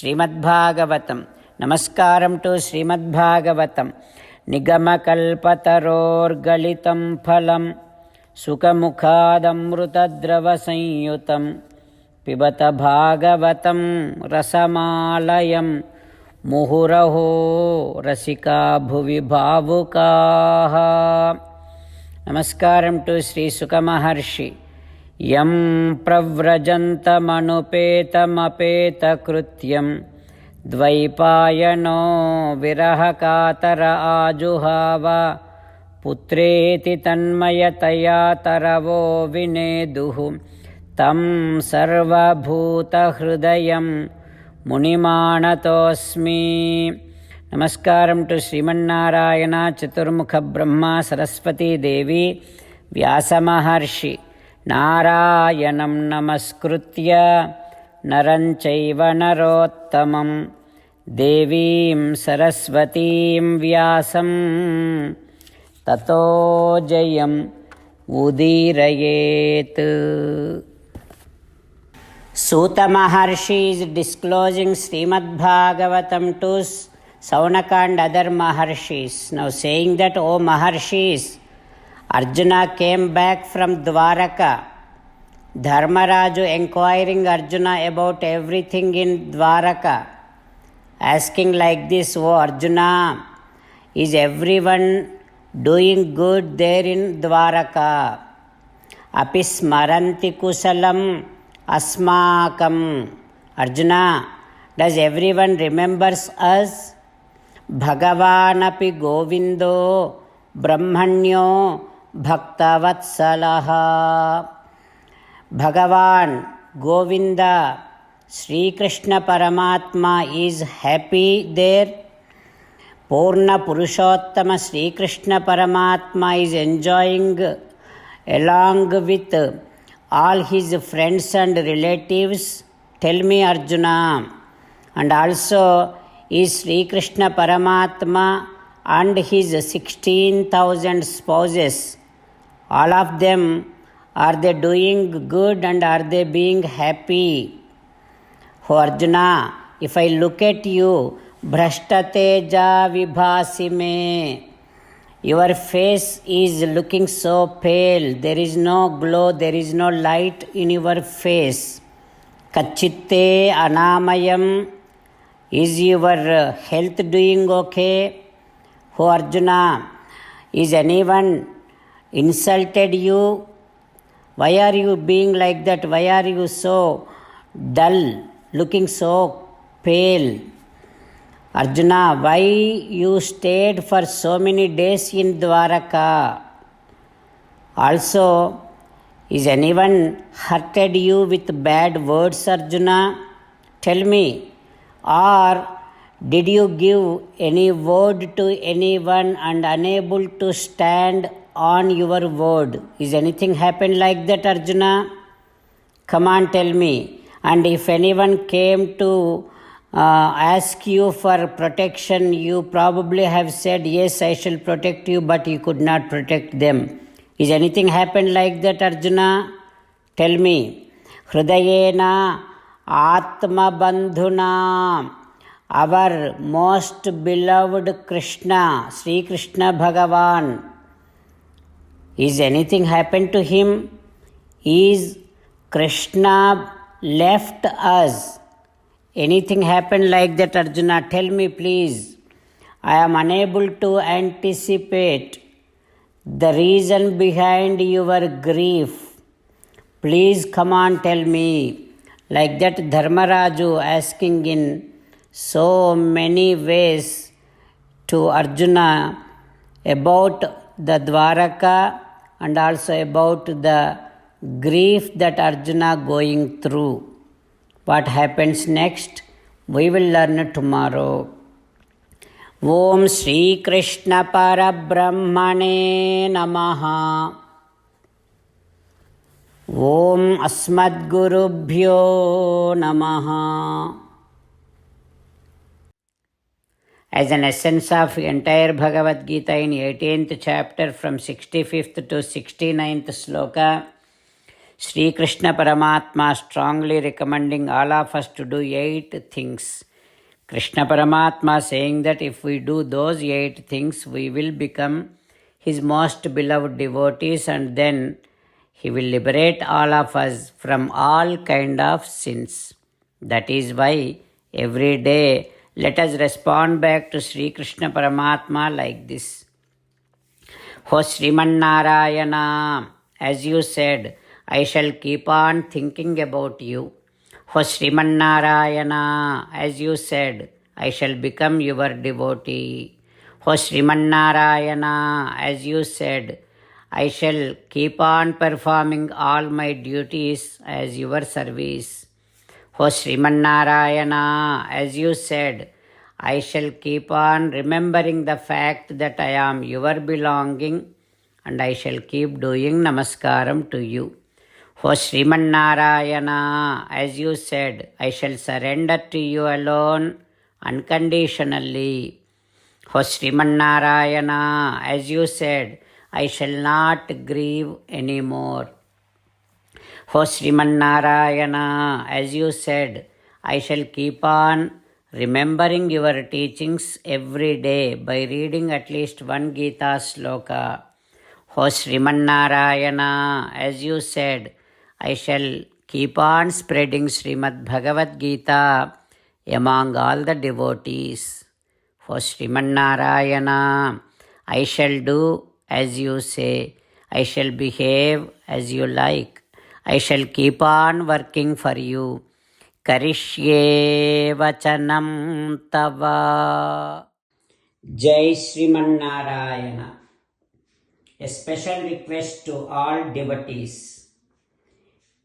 శ్రీమద్భాగవతం. నమస్కారం టు శ్రీమద్భాగవతం. నిగమకల్పతరోర్గళితం ఫలం సుఖముఖాదమృతద్రవ సంయుతం పిబత భాగవతం రసమాలయం ముహురహో రసికా భువి భావుకాః. నమస్కారం టు శ్రీ సుఖ మహర్షి. యం ప్రవ్రజంతమనుపేతమపేతకృత్యం ద్వైపాయనో విరహకాతర ఆజుహావ పుత్రేతి తన్మయతయా తరవో వినేదుః తం సర్వభూతహృదయం మునిమానతోస్మి. నమస్కారం టు శ్రీమన్నారాయణ, చతుర్ముఖ బ్రహ్మ, సరస్వతీదేవి, వ్యాసమహర్షి. నారాయణం నమస్కృత్య నరం చైవ నరోత్తమం దేవీం సరస్వతీం వ్యాసం తతో జయం ఉదీరయేత్. Suta Maharshi is disclosing Srimad Bhagavatam to Saunaka and other Maharshis. Now saying that, O Maharshis, Arjuna came back from Dwaraka. Dharmaraju inquiring Arjuna about everything in Dwaraka, asking like this, O Arjuna, is everyone doing good there in Dwaraka? Api smaranti kusalam asmakam. Arjuna, does everyone remembers us? Bhagavanapi Govindo Brahmanyo Bhaktavatsalaha. Bhagavan Govinda Sri Krishna Paramatma is happy there. Purna Purushottama Sri Krishna Paramatma is enjoying along with all his friends and relatives. Tell me, Arjuna. And also, is Sri Krishna Paramatma and his 16,000 spouses, all of them, are they doing good and are they being happy? O Arjuna, if I look at you, Bhrashtateja vibhasime, your face is looking so pale, there is no glow, there is no light in your face. Kachitte anamayam, is your health doing okay? O Arjuna, is anyone insulted you? Why are you being like that? Why are you so dull, looking so pale? Arjuna, why you stayed for so many days in Dwaraka? Also, is anyone hurted you with bad words, Arjuna? Tell me. Or did you give any word to anyone and unable to stand on your word? Is anything happened like that, Arjuna? Come on, tell me. And if anyone came to ask you for protection, you probably have said, yes, I shall protect you, but you could not protect them. Is anything happened like that, Arjuna? Tell me. Hridayena Atma Bandhuna, our most beloved Krishna, Sri Krishna Bhagavan, is anything happened to him? Is Krishna left us? Anything happened like that, Arjuna? Tell me, please. I am unable to anticipate the reason behind your grief. Please come on, tell me. Like that, Dharmaraju asking in so many ways to Arjuna about the Dwaraka and also about the grief that Arjuna going through. What happens next? We will learn tomorrow. Om Shri Krishna Parabrahmane Namaha. Om Asmadgurubhyo Namaha. As an essence of entire Bhagavad Gita in 18th chapter from 65th to 69th sloka, Sri Krishna Paramatma strongly recommending all of us to do 8 things Krishna Paramatma saying that if we do those 8 things, we will become his most beloved devotees, and then he will liberate all of us from all kind of sins. That is why every day let us respond back to Sri Krishna Paramatma like this. O Srimannarayana, as you said, I shall keep on thinking about you. O Srimannarayana, as you said, I shall become your devotee. O Srimannarayana, as you said, I shall keep on performing all my duties as your service. O Srimannarayana, as you said, I shall keep on remembering the fact that I am your belonging, and I shall keep doing namaskaram to you. O Srimannarayana, as you said, I shall surrender to you alone unconditionally. O Srimannarayana, as you said, I shall not grieve anymore. O Srimannarayana, as you said, I shall keep on remembering your teachings every day by reading at least one Gita sloka. O Srimannarayana, as you said, I shall keep on spreading Srimad Bhagavad Gita among all the devotees. O Srimannarayana, I shall do as you say. I shall behave as you like. I shall keep on working for you. Karishye vachanam tava. Jai Srimannarayana. A special request to all devotees.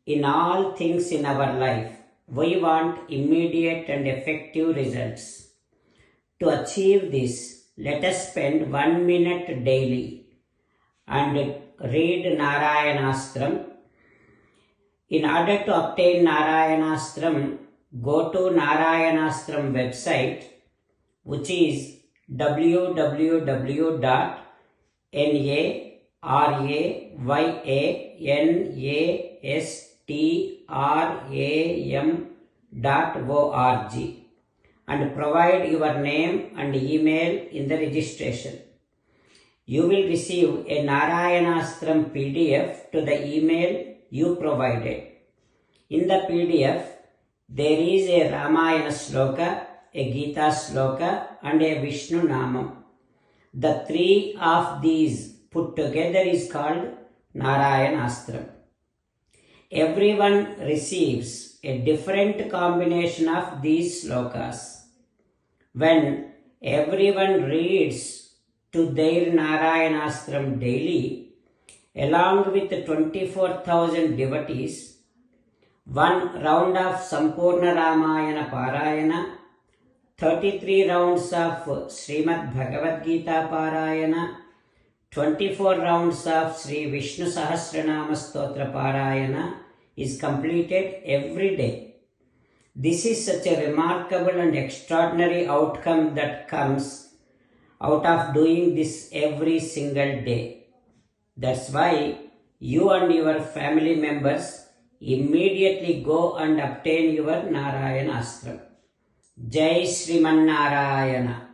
In all things in our life, we want immediate and effective results. To achieve this, let us spend 1 minute daily and read Narayanastram. In order to obtain Narayanastram, go to Narayanastram website, which is www.narayanastram.org, and provide your name and email in the registration. You will receive a Narayanastram PDF to the email you provided. In the PDF, there is a Ramayana sloka, a Gita sloka, and a Vishnu Namam. The 3 of these put together is called Narayanastram. Everyone receives a different combination of these slokas. When everyone reads to their Narayanastram daily, along with 24,000 devotees, 1 round of Sampurna Ramayana Parayana, 33 rounds of Srimad Bhagavad Gita Parayana, 24 rounds of Sri Vishnu Sahasranama Stotra Parayana is completed every day. This is such a remarkable and extraordinary outcome that comes out of doing this every single day. That's why you and your family members immediately go and obtain your Narayanastram. Jai Srimannarayana.